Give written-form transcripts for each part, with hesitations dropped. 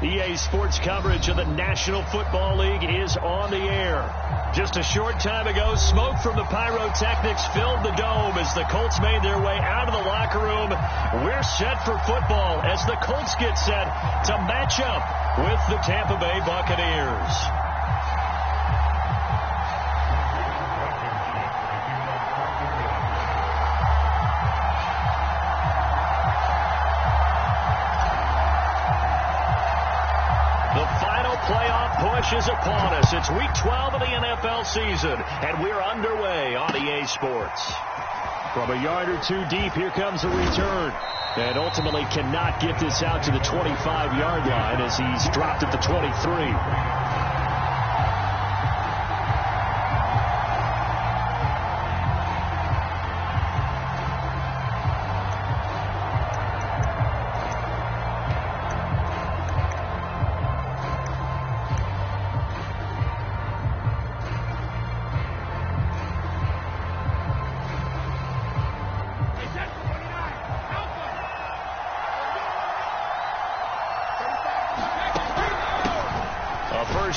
EA Sports coverage of the National Football League is on the air. Just a short time ago, smoke from the pyrotechnics filled the dome as the Colts made their way out of the locker room. We're set for football as the Colts get set to match up with the Tampa Bay Buccaneers. Playoff push is upon us. It's week 12 of the NFL season, and we're underway on EA Sports. From a yard or two deep, here comes the return. And ultimately cannot get this out to the 25-yard line as he's dropped at the 23.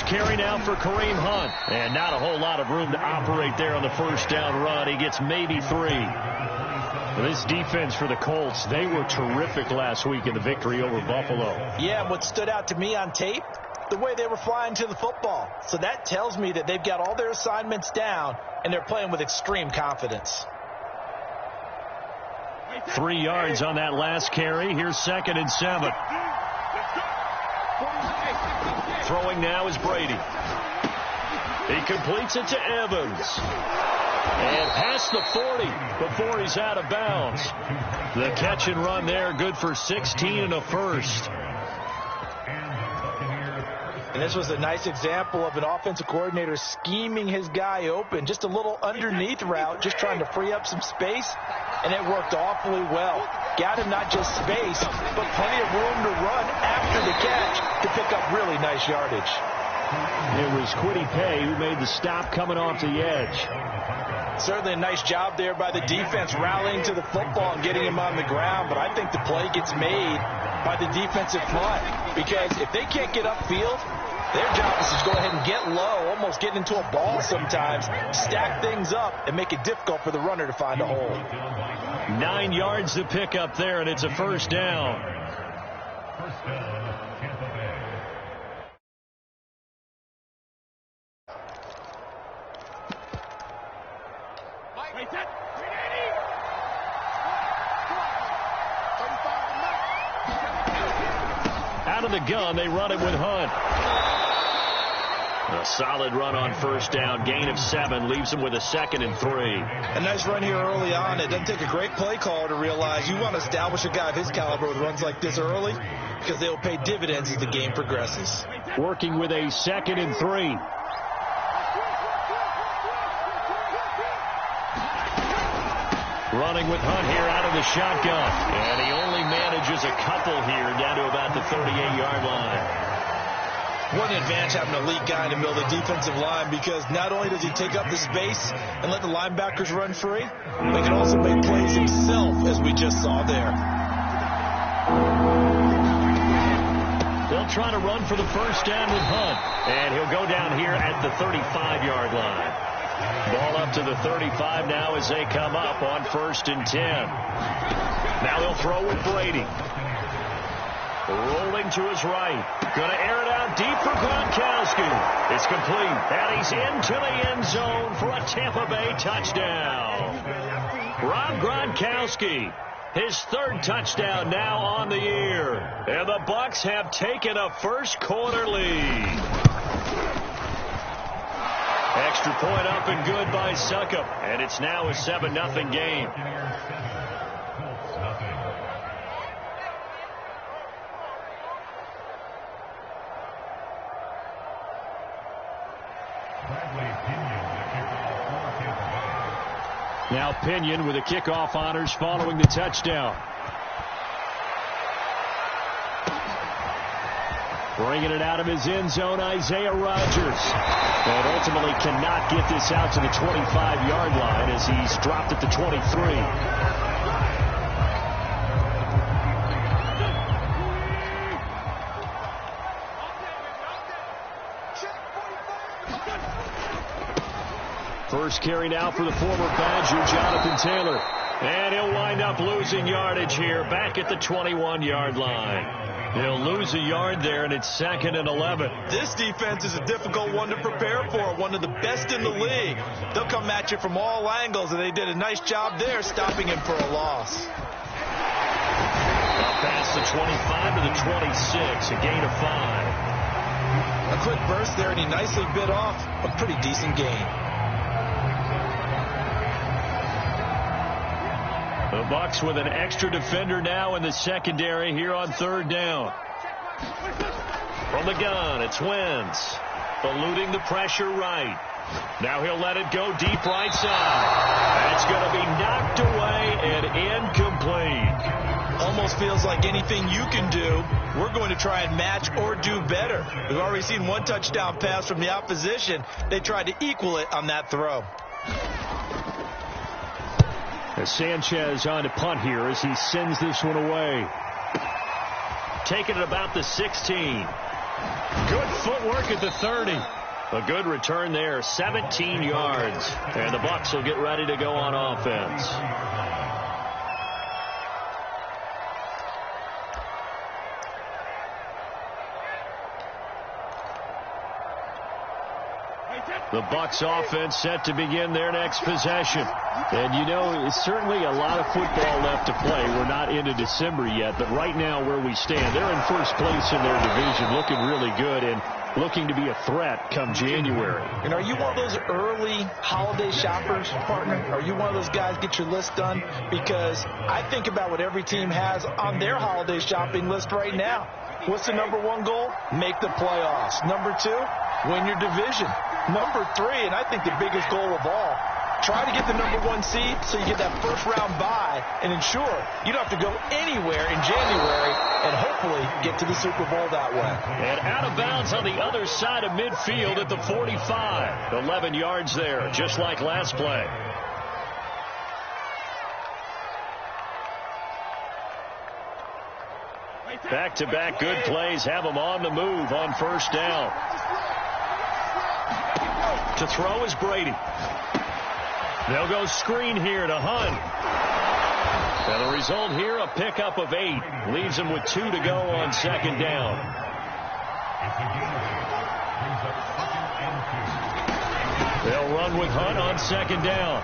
Carry now for Kareem Hunt. And not a whole lot of room to operate there on the first down run. He gets maybe 3. This defense for the Colts, they were terrific last week in the victory over Buffalo. Yeah, what stood out to me on tape, the way they were flying to the football. So that tells me that they've got all their assignments down, and they're playing with extreme confidence. 3 yards on that last carry. Here's 2nd and 7. Throwing now is Brady. He completes it to Evans. And past the 40 before he's out of bounds. The catch and run there, good for 16 and a first. And this was a nice example of an offensive coordinator scheming his guy open. Just a little underneath route, just trying to free up some space. And it worked awfully well. Got him not just space, but plenty of room to run after the catch to pick up really nice yardage. It was Kwity Paye who made the stop coming off the edge. Certainly a nice job there by the defense rallying to the football and getting him on the ground. But I think the play gets made by the defensive front. Because if they can't get upfield, their job is to go ahead and get low, almost get into a ball sometimes, stack things up, and make it difficult for the runner to find a hole. 9 yards to pick up there, and it's a first down. Out of the gun, they run it with Hunt. A solid run on first down. Gain of 7 leaves them with a 2nd and 3. A nice run here early on. It doesn't take a great play caller to realize you want to establish a guy of his caliber with runs like this early because they'll pay dividends as the game progresses. Working with a 2nd and 3. Running with Hunt here out of the shotgun. And he only manages a couple here down to about the 38-yard line. What an advantage having an elite guy in the middle of the defensive line, because not only does he take up the space and let the linebackers run free, but he can also make plays himself, as we just saw there. They'll try to run for the first down with Hunt, and he'll go down here at the 35-yard line. Ball up to the 35 now as they come up on 1st and 10. Now they'll throw with Brady. Rolling to his right. Going to air it out deep for Gronkowski. It's complete. And he's into the end zone for a Tampa Bay touchdown. Rob Gronkowski, his 3rd touchdown now on the year. And the Bucs have taken a first quarter lead. Extra point up and good by Succop. And it's now a 7-0 game. Now Pinion with the kickoff honors following the touchdown. Bringing it out of his end zone, Isaiah Rodgers. And ultimately cannot get this out to the 25-yard line as he's dropped at the 23. First carry now for the former Badger, Jonathan Taylor. And he'll wind up losing yardage here, back at the 21-yard line. He'll lose a yard there, and it's 2nd and 11. This defense is a difficult one to prepare for, one of the best in the league. They'll come at you from all angles, and they did a nice job there stopping him for a loss. Past the 25 to the 26, a gain of 5. A quick burst there, and he nicely bit off a pretty decent gain. The Bucs with an extra defender now in the secondary here on 3rd down. From the gun, it's Wentz. Eluding the pressure right. Now he'll let it go deep right side. It's going to be knocked away and incomplete. Almost feels like anything you can do, we're going to try and match or do better. We've already seen one touchdown pass from the opposition. They tried to equal it on that throw. As Sanchez on to punt here as he sends this one away. Taking it about the 16. Good footwork at the 30. A good return there, 17 yards. And the Bucs will get ready to go on offense. The Bucs offense set to begin their next possession. And, you know, it's certainly a lot of football left to play. We're not into December yet, but right now where we stand, they're in first place in their division, looking really good and looking to be a threat come January. And are you one of those early holiday shoppers, partner? Are you one of those guys get your list done? Because I think about what every team has on their holiday shopping list right now. What's the number 1 goal? Make the playoffs. Number 2, win your division. Number 3, and I think the biggest goal of all, try to get the number 1 seed so you get that first-round bye and ensure you don't have to go anywhere in January and hopefully get to the Super Bowl that way. And out of bounds on the other side of midfield at the 45. 11 yards there, just like last play. Back-to-back good plays have them on the move on first down. To throw is Brady. They'll go screen here to Hunt. And the result here, a pickup of 8. Leaves them with 2 to go on 2nd down. They'll run with Hunt on 2nd down.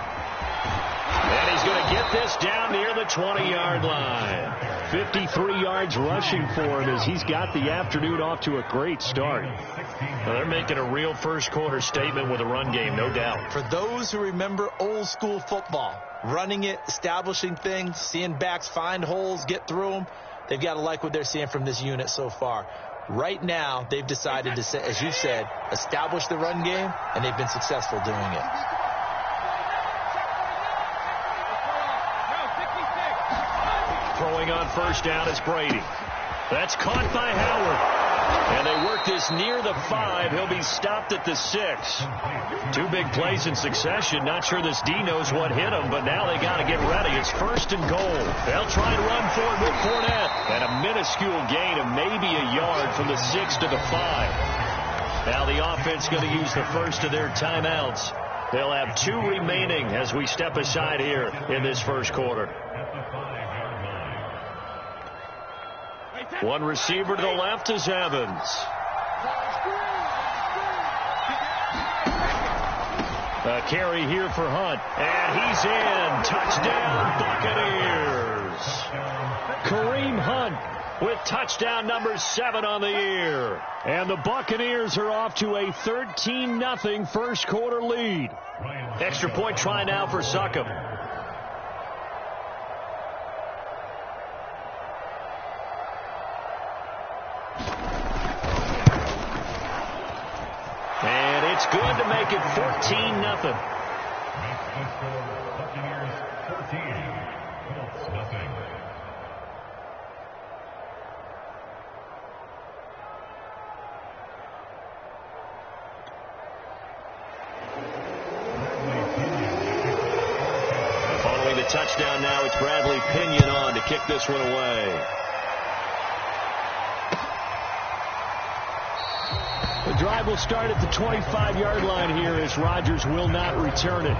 And he's going to get this down near the 20-yard line. 53 yards rushing for him as he's got the afternoon off to a great start. Well, they're making a real first-quarter statement with a run game, no doubt. For those who remember old-school football, running it, establishing things, seeing backs find holes, get through them, they've got to like what they're seeing from this unit so far. Right now, they've decided to, as you said, establish the run game, and they've been successful doing it. Throwing on first down is Brady. That's caught by Howard. And they work this near the 5. He'll be stopped at the 6. 2 big plays in succession. Not sure this D knows what hit him, but now they got to get ready. It's 1st and goal. They'll try and run for it with Fournette. And a minuscule gain of maybe a yard from the 6 to the 5. Now the offense going to use the first of their timeouts. They'll have 2 remaining as we step aside here in this first quarter. One receiver to the left is Evans. A carry here for Hunt. And he's in. Touchdown, Buccaneers. Kareem Hunt with touchdown number 7 on the year. And the Buccaneers are off to a 13-0 first quarter lead. Extra point try now for Succop. And it's good to make it 14-0. Following the touchdown now, it's Bradley Pinion on to kick this one away. The drive drive will start at the 25-yard line here as Rodgers will not return it.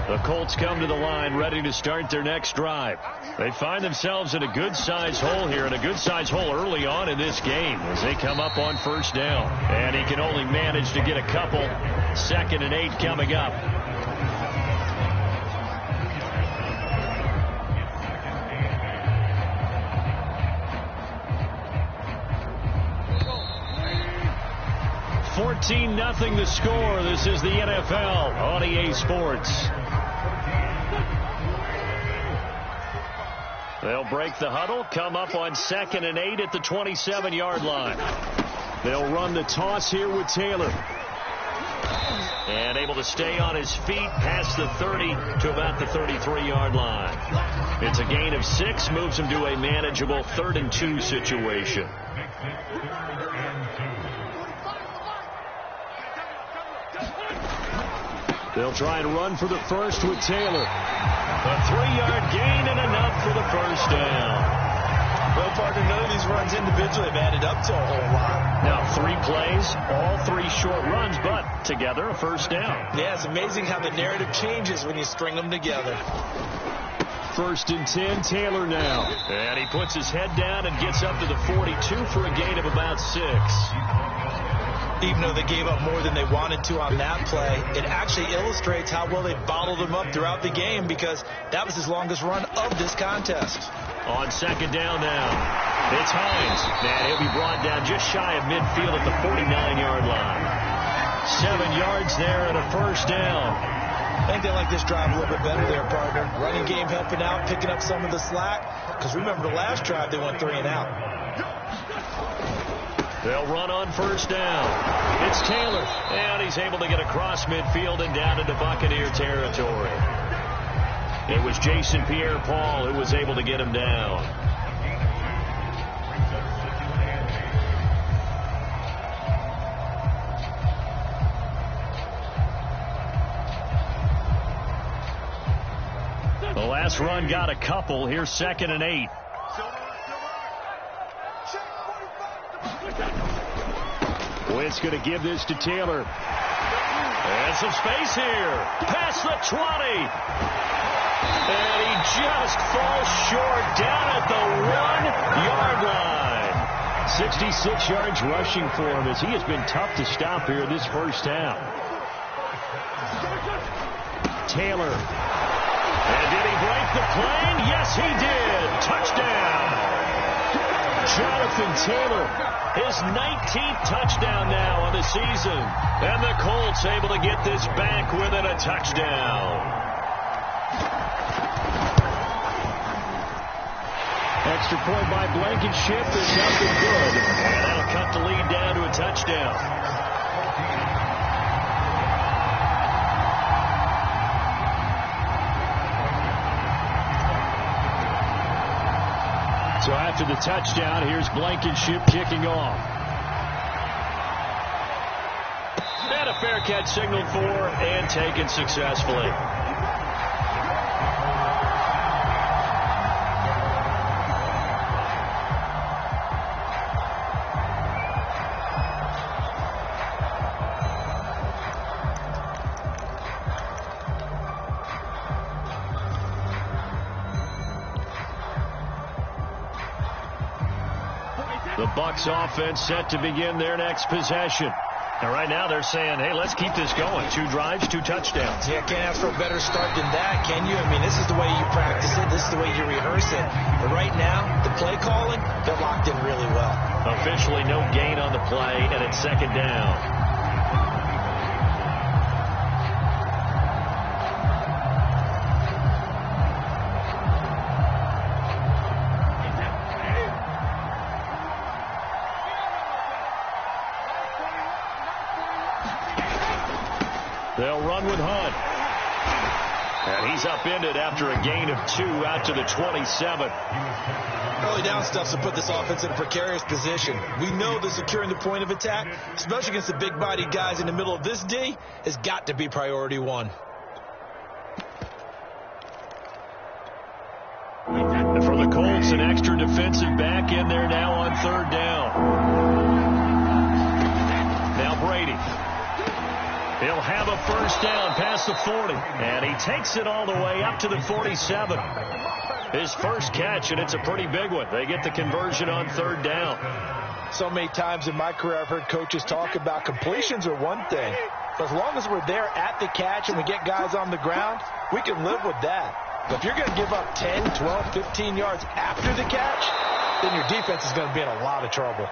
The Colts come to the line ready to start their next drive. They find themselves in a good-sized hole here, and a good-sized hole early on in this game as they come up on first down. And he can only manage to get a couple. 2nd and 8 coming up. $14-0 the score. This is the NFL on EA Sports. They'll break the huddle, come up on 2nd and 8 at the 27-yard line. They'll run the toss here with Taylor. And able to stay on his feet past the 30 to about the 33-yard line. It's a gain of 6, moves him to a manageable 3rd and 2 situation. They'll try and run for the first with Taylor. A 3-yard gain and enough for the first down. Well, partner, none of these runs individually have added up to a whole lot. Now 3 plays, all 3 short runs, but together a first down. Yeah, it's amazing how the narrative changes when you string them together. 1st and 10, Taylor now. And he puts his head down and gets up to the 42 for a gain of about 6. Even though they gave up more than they wanted to on that play, it actually illustrates how well they bottled him up throughout the game, because that was his longest run of this contest. On 2nd down now, it's Hines. And he'll be brought down just shy of midfield at the 49-yard line. 7 yards there and a first down. I think they like this drive a little bit better there, partner. Running game helping out, picking up some of the slack. Because remember, the last drive they went 3 and out. They'll run on first down. It's Taylor, and he's able to get across midfield and down into Buccaneer territory. It was Jason Pierre-Paul who was able to get him down. The last run got a couple. Here's 2nd and 8. Wentz going to give this to Taylor. And some space here. Past the 20. And he just falls short down at the 1-yard line. 66 yards rushing for him as he has been tough to stop here this first half. Taylor. And did he break the plane? Yes, he did. Touchdown. Jonathan Taylor, his 19th touchdown now on the season. And the Colts able to get this back within a touchdown. Extra point by Blankenship is nothing good. And that'll cut the lead down to a touchdown. So after the touchdown, here's Blankenship kicking off. And a fair catch signaled for and taken successfully. The Bucs offense set to begin their next possession. And right now they're saying, hey, let's keep this going. 2 drives, 2 touchdowns. Yeah, can't ask for a better start than that, can you? I mean, this is the way you practice it. This is the way you rehearse it. But right now, the play calling, they're locked in really well. Officially no gain on the play, and it's 2nd down. They'll run with Hunt. And he's upended after a gain of 2 out to the 27. Early down stuff to put this offense in a precarious position. We know that securing the point of attack, especially against the big-bodied guys in the middle of this D, has got to be priority 1. And for the Colts, Bucs an extra defensive back in there now on third down. Now Brady. He'll have a first down past the 40. And he takes it all the way up to the 47. His first catch, and it's a pretty big one. They get the conversion on third down. So many times in my career I've heard coaches talk about completions are one thing. But as long as we're there at the catch and we get guys on the ground, we can live with that. But if you're going to give up 10, 12, 15 yards after the catch, then your defense is going to be in a lot of trouble.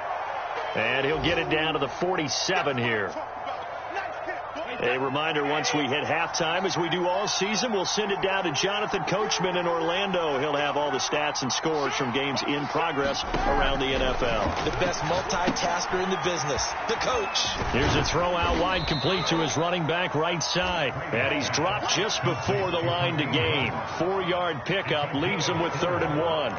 And he'll get it down to the 47 here. A reminder, once we hit halftime, as we do all season, we'll send it down to Jonathan Coachman in Orlando. He'll have all the stats and scores from games in progress around the NFL. The best multitasker in the business, the coach. Here's a throw out wide, complete to his running back right side. And he's dropped just before the line to gain. 4-yard pickup leaves him with 3rd and 1.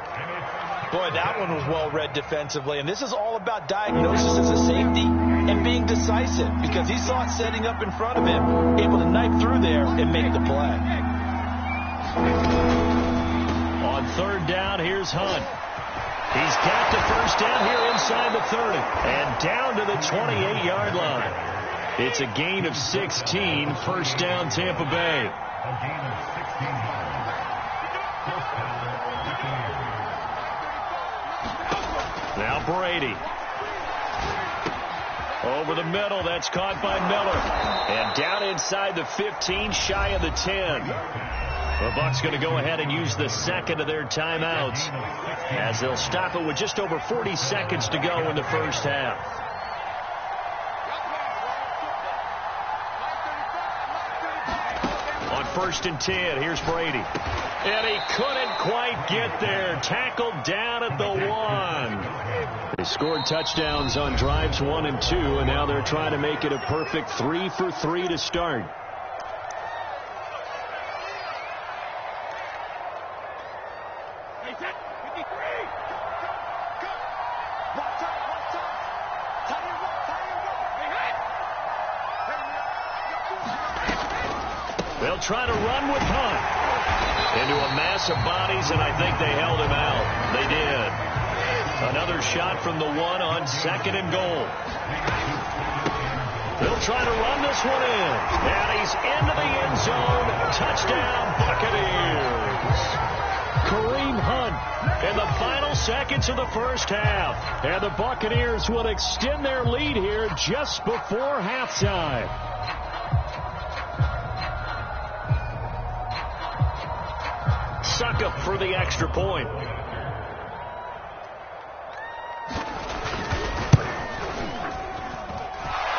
Boy, that one was well read defensively. And this is all about diagnosis as a safety and being decisive, because he saw it setting up in front of him, able to knife through there and make the play. On third down, here's Hunt. He's got the first down here inside the 30 and down to the 28-yard line. It's a gain of 16, first down Tampa Bay. Now Brady. Over the middle, that's caught by Miller. And down inside the 15, shy of the 10. The Bucs going to go ahead and use the second of their timeouts, as they'll stop it with just over 40 seconds to go in the first half. On 1st and 10, here's Brady. And he couldn't quite get there. Tackled down at the 1. They scored touchdowns on drives 1 and 2, and now they're trying to make it a perfect 3 for 3 to start. They'll try to run with Hunt into a mass of bodies, and I think they held him out. They did. Another shot from the 1 on 2nd and goal. They'll try to run this one in. And he's into the end zone. Touchdown, Buccaneers. Kareem Hunt in the final seconds of the first half. And the Buccaneers will extend their lead here just before halftime. Suckup for the extra point.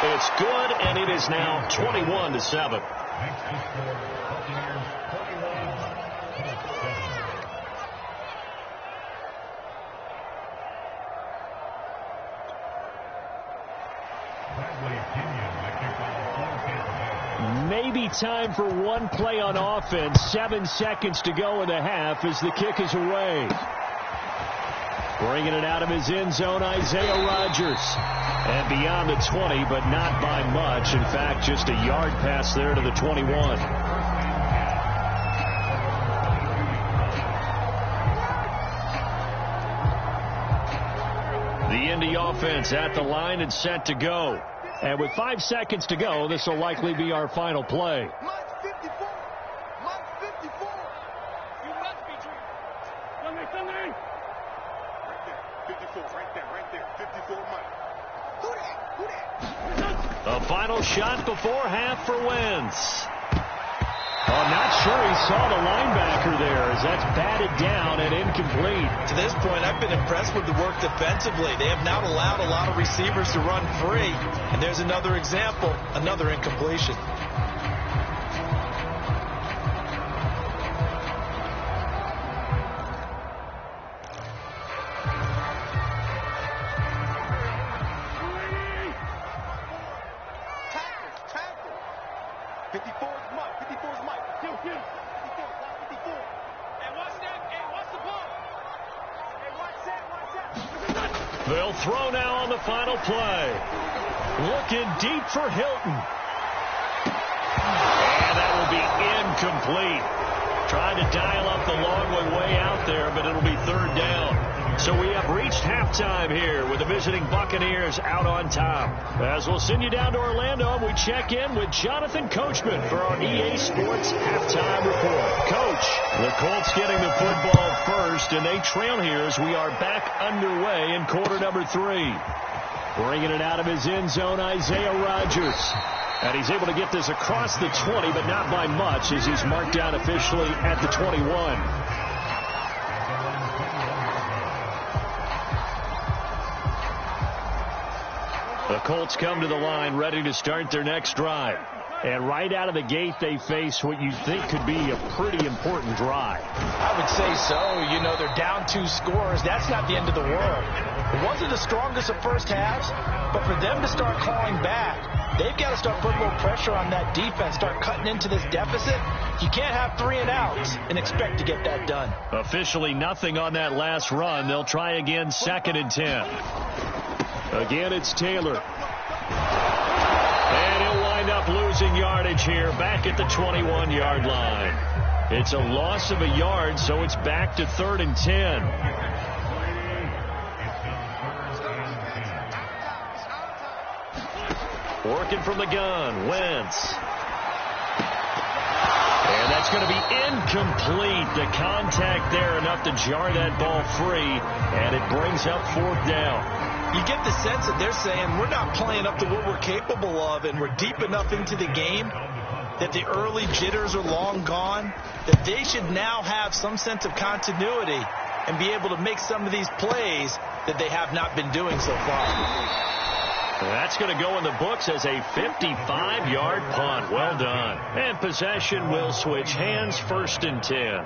It's good, and it is now 21-7. Maybe time for one play on offense. 7 seconds to go in the half as the kick is away. Bringing it out of his end zone, Isaiah Rodgers. And beyond the 20, but not by much. In fact, just a yard pass there to the 21. The Indy offense at the line and set to go. And with 5 seconds to go, this will likely be our final play. Mike 54. Mike 54. You must be dreaming. Something. Right there. 54. Right there. 54 Mike. Who that? A final shot before half for Wentz. I'm not sure he saw the linebacker there, as that's batted down and incomplete. To this point, I've been impressed with the work defensively. They have not allowed a lot of receivers to run free. And there's another example, another incompletion. They'll throw now on the final play. Looking deep for Hilton. And that will be incomplete. Trying to dial up the long way out there, but it'll be third down. So we have reached halftime here with the visiting Buccaneers out on top. As we'll send you down to Orlando, we check in with Jonathan Coachman for our EA Sports halftime report. Coach, the Colts getting the football first, and they trail here as we are back underway in quarter number 3. Bringing it out of his end zone, Isaiah Rodgers. And he's able to get this across the 20, but not by much, as he's marked down officially at the 21. The Colts come to the line ready to start their next drive. And right out of the gate, they face what you think could be a pretty important drive. I would say so. You know, they're down 2 scores. That's not the end of the world. It wasn't the strongest of first halves, but for them to start clawing back, they've got to start putting a little pressure on that defense, start cutting into this deficit. You can't have 3 and outs and expect to get that done. Officially nothing on that last run. They'll try again, 2nd and 10. Again, it's Taylor. And he'll wind up losing yardage here back at the 21-yard line. It's a loss of a yard, so it's back to 3rd and 10. Working from the gun, Wentz. And that's going to be incomplete. The contact there enough to jar that ball free, and it brings up 4th down. You get the sense that they're saying we're not playing up to what we're capable of, and we're deep enough into the game that the early jitters are long gone, that they should now have some sense of continuity and be able to make some of these plays that they have not been doing so far. That's going to go in the books as a 55-yard punt. Well done. And possession will switch hands, 1st and 10.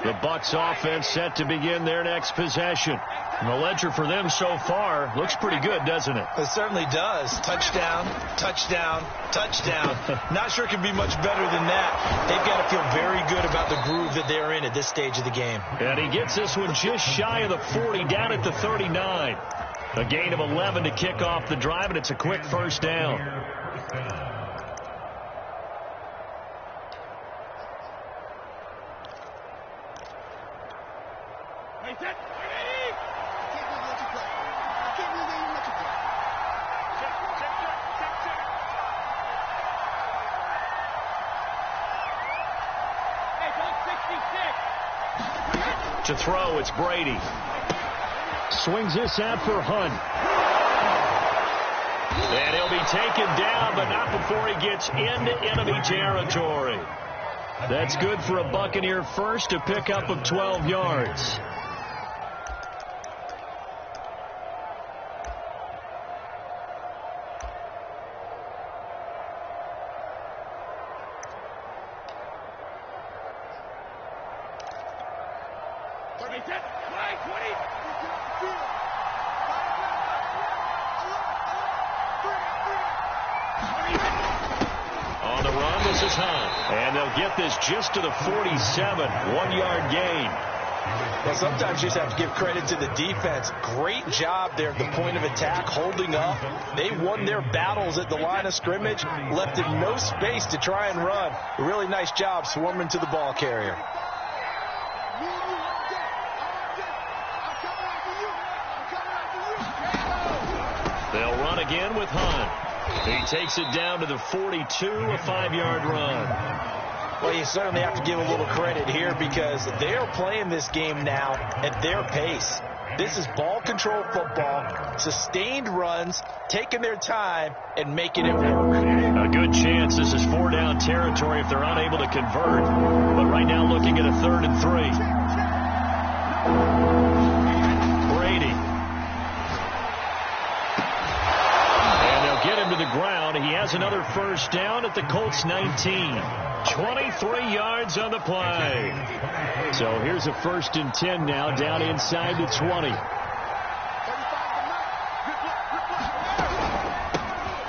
The Bucs offense set to begin their next possession. And the ledger for them so far looks pretty good, doesn't it? It certainly does. Touchdown, touchdown, touchdown. Not sure it can be much better than that. They've got to feel very good about the groove that they're in at this stage of the game. And he gets this one just shy of the 40, down at the 39. A gain of 11 to kick off the drive, and it's a quick 1st down. To throw, it's Brady. Swings this out for Hunt. And he'll be taken down, but not before he gets into enemy territory. That's good for a Buccaneer first, a pickup of 12 yards. And they'll get this just to the 47, 1-yard gain. Well, sometimes you just have to give credit to the defense. Great job there at the point of attack, holding up. They won their battles at the line of scrimmage, left them no space to try and run. A really nice job swarming to the ball carrier. They'll run again with Hunt. He takes it down to the 42, a 5-yard run. Well, you certainly have to give a little credit here because they're playing this game now at their pace. This is ball control football, sustained runs, taking their time and making it work. A good chance this is 4-down territory if they're unable to convert. But right now looking at a 3rd and 3. Brady. Get him to the ground. He has another 1st down at the Colts 19. 23 yards on the play. So here's a 1st and 10 now, down inside the 20.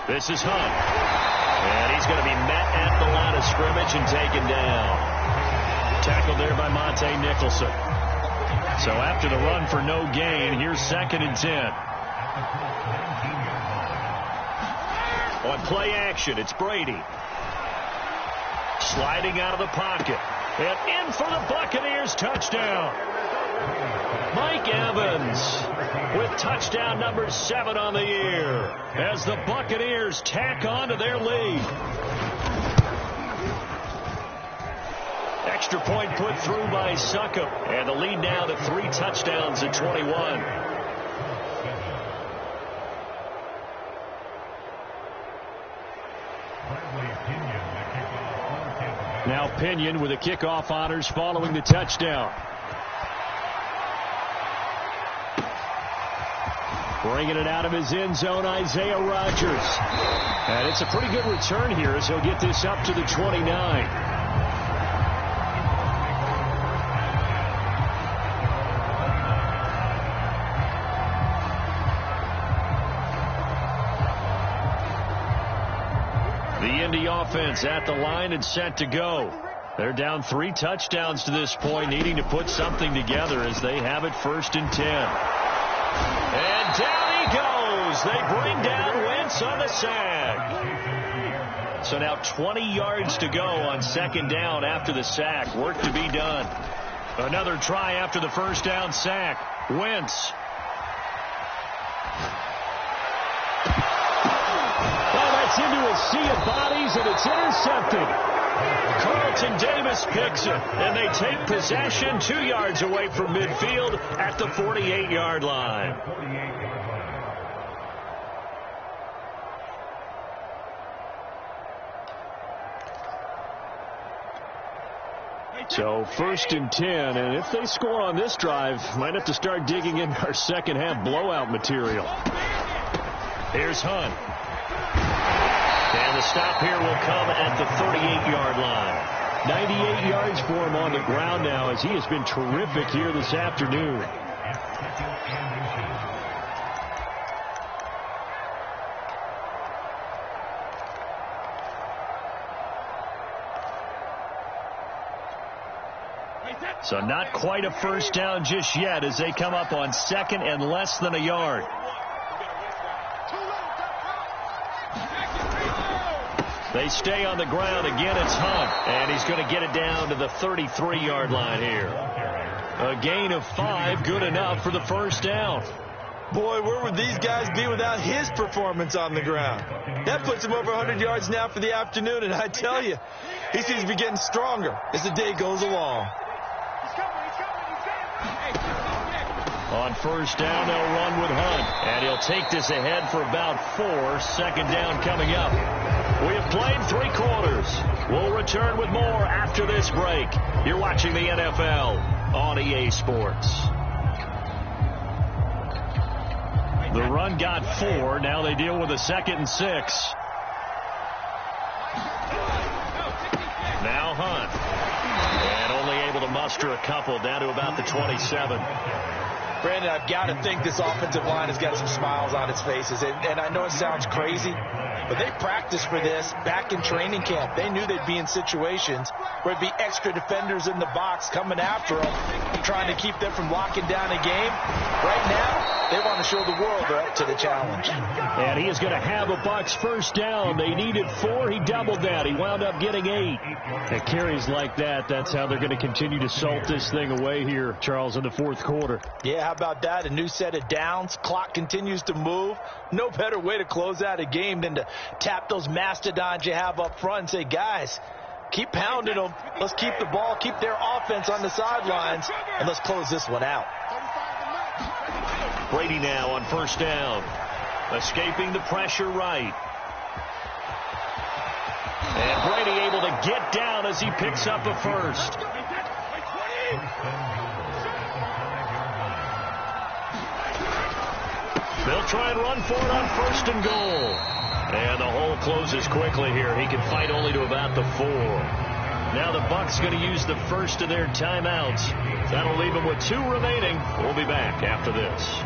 This is Hunt. And he's going to be met at the line of scrimmage and taken down. Tackled there by Monte Nicholson. So after the run for no gain, here's 2nd and 10. On play action, it's Brady. Sliding out of the pocket. And in for the Buccaneers touchdown. Mike Evans with touchdown number 7 on the year as the Buccaneers tack on to their lead. Extra point put through by Succop, and the lead now to 3 touchdowns at 21. Now Pinion with the kickoff honors following the touchdown. Bringing it out of his end zone, Isaiah Rodgers. And it's a pretty good return here as he'll get this up to the 29. The Indy offense at the line and set to go. They're down 3 touchdowns to this point, needing to put something together as they have it 1st and 10. And down he goes. They bring down Wentz on the sack. So now 20 yards to go on 2nd down after the sack. Work to be done. Another try after the 1st down sack. Wentz. Into a sea of bodies, and it's intercepted. Carlton Davis picks it, and they take possession 2 yards away from midfield at the 48-yard line. So 1st and 10, and if they score on this drive, might have to start digging in our second half blowout material. Here's Hunt. And the stop here will come at the 38-yard line. 98 yards for him on the ground now as he has been terrific here this afternoon. So not quite a 1st down just yet as they come up on 2nd and less than a yard. They stay on the ground. Again, it's Hunt. And he's going to get it down to the 33-yard line here. A gain of 5, good enough for the 1st down. Boy, where would these guys be without his performance on the ground? That puts him over 100 yards now for the afternoon, and I tell you, he seems to be getting stronger as the day goes along. On 1st down, they'll run with Hunt, and he'll take this ahead for about 4. 2nd down coming up. We have played 3 quarters. We'll return with more after this break. You're watching the NFL on EA Sports. The run got 4. Now they deal with a 2nd and 6. Now Hunt. And only able to muster a couple down to about the 27. Brandon, I've got to think this offensive line has got some smiles on its faces. And I know it sounds crazy, but they practiced for this back in training camp. They knew they'd be in situations where it'd be extra defenders in the box coming after them, trying to keep them from locking down a game. Right now, they want to show the world they're up to the challenge. And he is going to have a Bucs 1st down. They needed 4. He doubled that. He wound up getting 8. At carries like that, that's how they're going to continue to salt this thing away here, Charles, in the 4th quarter. Yeah, how about that? A new set of downs. Clock continues to move. No better way to close out a game than to tap those mastodons you have up front and say, guys, keep pounding them. Let's keep the ball, keep their offense on the sidelines, and let's close this one out. Brady now on 1st down. Escaping the pressure right. And Brady able to get down as he picks up a 1st. They'll try and run for it on 1st and goal. And the hole closes quickly here. He can fight only to about the 4. Now the Bucs going to use the first of their timeouts. That'll leave them with 2 remaining. We'll be back after this.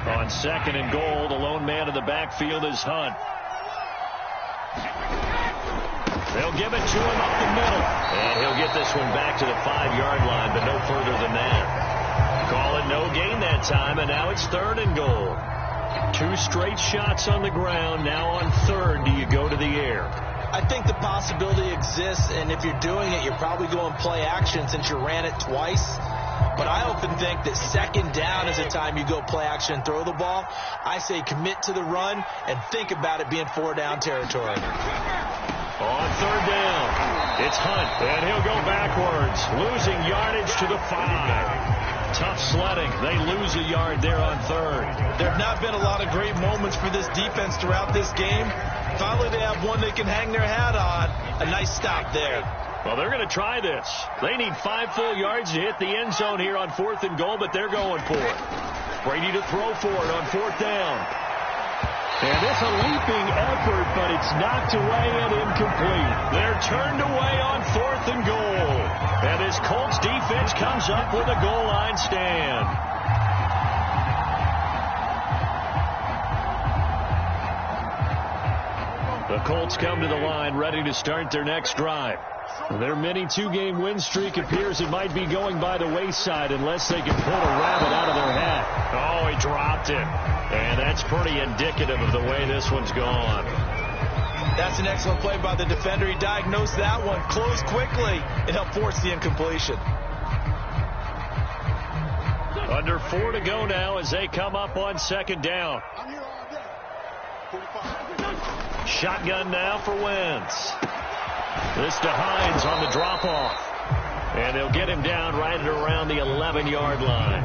On 2nd and goal, the lone man in the backfield is Hunt. They'll give it to him up the middle. And he'll get this one back to the 5-yard line, but no further than that. Call it no gain that time, and now it's 3rd and goal. 2 straight shots on the ground. Now on 3rd, do you go to the air? I think the possibility exists, and if you're doing it, you're probably going play action since you ran it twice. But I often think that 2nd down is the time you go play action and throw the ball. I say commit to the run and think about it being 4-down territory. On 3rd down, it's Hunt, and he'll go backwards, losing yardage to the 5. Tough sledding. They lose a yard there on 3rd. There have not been a lot of great moments for this defense throughout this game. Finally, they have one they can hang their hat on. A nice stop there. Well, they're going to try this. They need 5 full yards to hit the end zone here on 4th and goal, but they're going for it. Brady to throw for it on 4th down. And it's a leaping effort, but it's knocked away and incomplete. They're turned away on 4th and goal. And this Colts defense comes up with a goal line stand. The Colts come to the line ready to start their next drive. Their mini 2-game win streak appears it might be going by the wayside unless they can pull a rabbit out of their hat. Oh, he dropped it. And that's pretty indicative of the way this one's gone. That's an excellent play by the defender. He diagnosed that one, closed quickly, and helped force the incompletion. Under 4 to go now as they come up on 2nd down. Shotgun now for Wentz. This to Hines on the drop-off. And they'll get him down right at around the 11-yard line.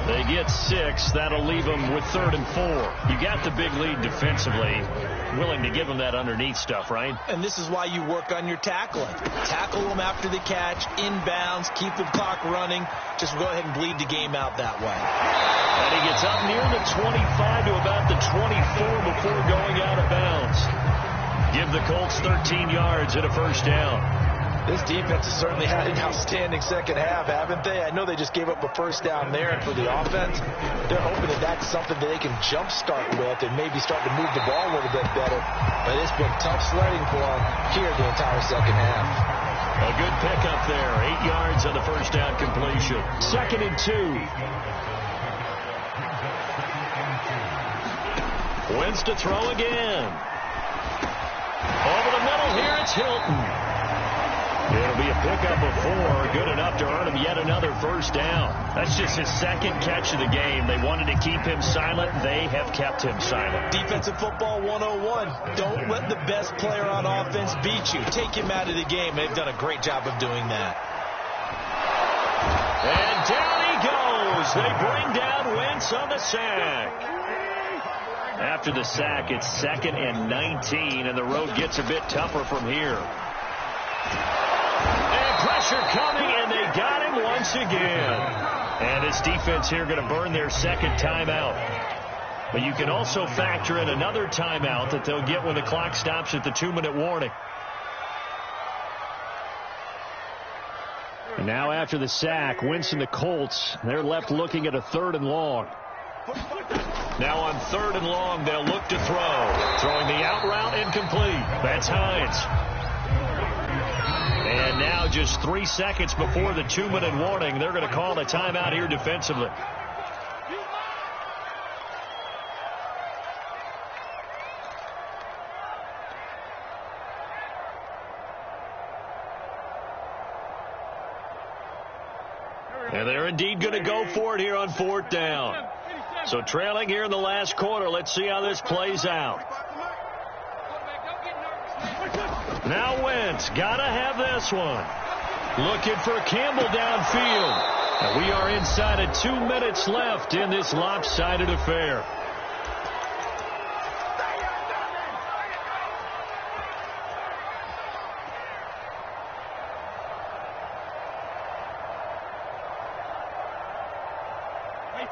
They get 6. That'll leave them with 3rd and 4. You got the big lead defensively. Willing to give them that underneath stuff, right? And this is why you work on your tackling. Tackle them after the catch, inbounds, keep the clock running. Just go ahead and bleed the game out that way. And he gets up near the 25 to about the 24 before going out of bounds. Give the Colts 13 yards and a 1st down. This defense has certainly had an outstanding 2nd half, haven't they? I know they just gave up a 1st down there, and for the offense, they're hoping that that's something that they can jumpstart with and maybe start to move the ball a little bit better. But it's been tough sledding for them here the entire 2nd half. A good pickup there. 8 yards on the 1st down completion. 2nd and 2. Wentz to throw again. Over the middle here, it's Hilton. It'll be a pickup of 4, good enough to earn him yet another 1st down. That's just his 2nd catch of the game. They wanted to keep him silent. They have kept him silent. Defensive football 101. Don't let the best player on offense beat you. Take him out of the game. They've done a great job of doing that. And down he goes. They bring down Wentz on the sack. After the sack, it's 2nd and 19, and the road gets a bit tougher from here. And pressure coming, and they got him once again. And this defense here going to burn their 2nd timeout. But you can also factor in another timeout that they'll get when the clock stops at the 2-minute warning. And now after the sack, Wentz and the Colts, they're left looking at a 3rd and long. Now on 3rd and long, they'll look to throw. Throwing the out route incomplete. That's Hines. And now just 3 seconds before the 2-minute warning, they're going to call a timeout here defensively. And they're indeed going to go for it here on 4th down. So trailing here in the last quarter, let's see how this plays out. Now Wentz, got to have this one. Looking for Campbell downfield. And we are inside of 2 minutes left in this lopsided affair.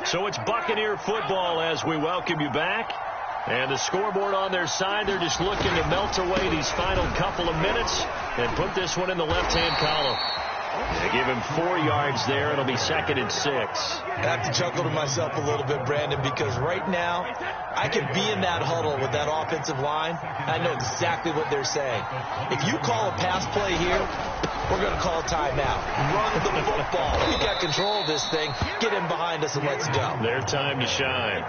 So it's Buccaneer football as we welcome you back. And the scoreboard on their side, they're just looking to melt away these final couple of minutes and put this one in the left-hand column. They give him 4 yards there. It'll be 2nd and 6. I have to chuckle to myself a little bit, Brandon, because right now I can be in that huddle with that offensive line. I know exactly what they're saying. If you call a pass play here, we're going to call a timeout. Run the football. We got control of this thing. Get in behind us and let's go. Their time to shine.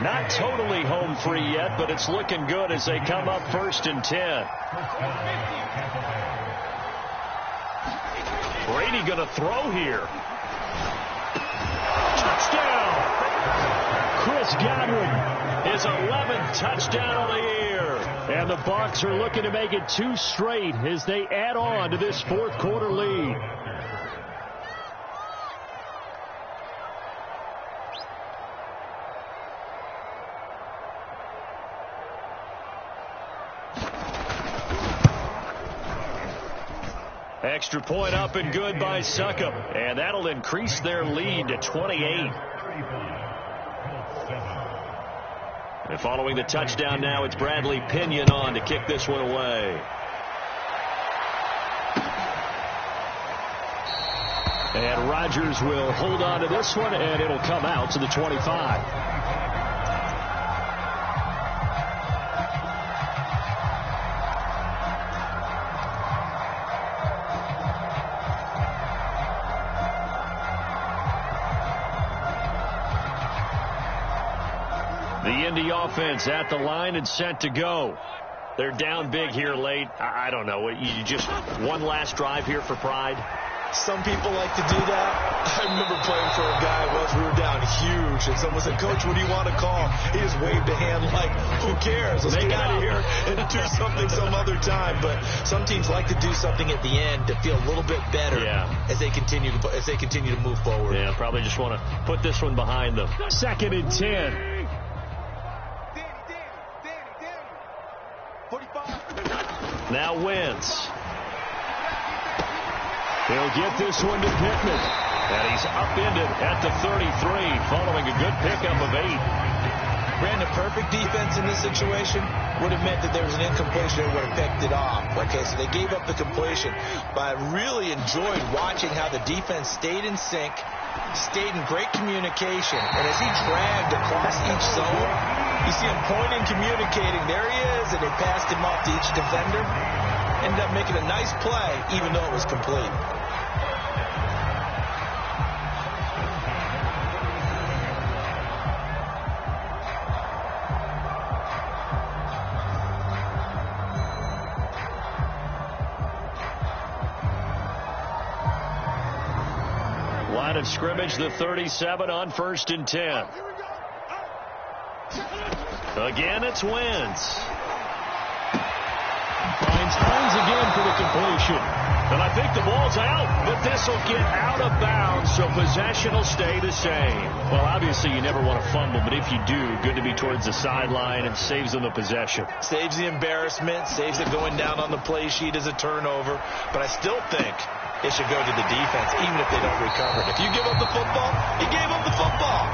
Not totally home free yet, but it's looking good as they come up 1st and 10. Brady going to throw here. Touchdown! Chris Godwin, his 11th touchdown of the year. And the Bucs are looking to make it 2 straight as they add on to this 4th quarter lead. Extra point up and good by Succop. And that'll increase their lead to 28. And following the touchdown now, it's Bradley Pinion on to kick this one away. And Ryders will hold on to this one, and it'll come out to the 25. The Indy offense at the line and set to go. They're down big here late. I don't know. You just one last drive here for pride? Some people like to do that. I remember playing for a guy once. We were down huge, and someone said, "Coach, what do you want to call?" He just waved a hand like, "Who cares? Let's get out of here and do something some other time." But some teams like to do something at the end to feel a little bit better as they continue to move forward. Yeah, probably just want to put this one behind them. 2nd and 10. Now Wentz. He'll get this one to Pittman. And he's upended at the 33 following a good pickup of 8. Brandon, perfect defense in this situation would have meant that there was an incompletion that would have picked it off. Okay, so they gave up the completion. But I really enjoyed watching how the defense stayed in sync, stayed in great communication. And as he dragged across each zone, you see him pointing, communicating. There he is, and they passed him off to each defender. Ended up making a nice play, even though it was complete. Line of scrimmage, the 37 on 1st and 10. Again, it's Wentz. Finds Hines again for the completion. And I think the ball's out, but this will get out of bounds, so possession will stay the same. Well, obviously you never want to fumble, but if you do, good to be towards the sideline and saves them the possession. Saves the embarrassment, saves it going down on the play sheet as a turnover, but I still think it should go to the defense, even if they don't recover it. If you give up the football, you gave up the football.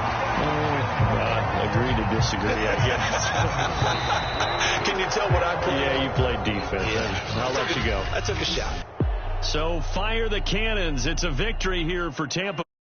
Agree to disagree, I guess. Can you tell what I played? Yeah, you played defense. Yeah. I'll let you go. I took a shot. So fire the cannons. It's a victory here for Tampa.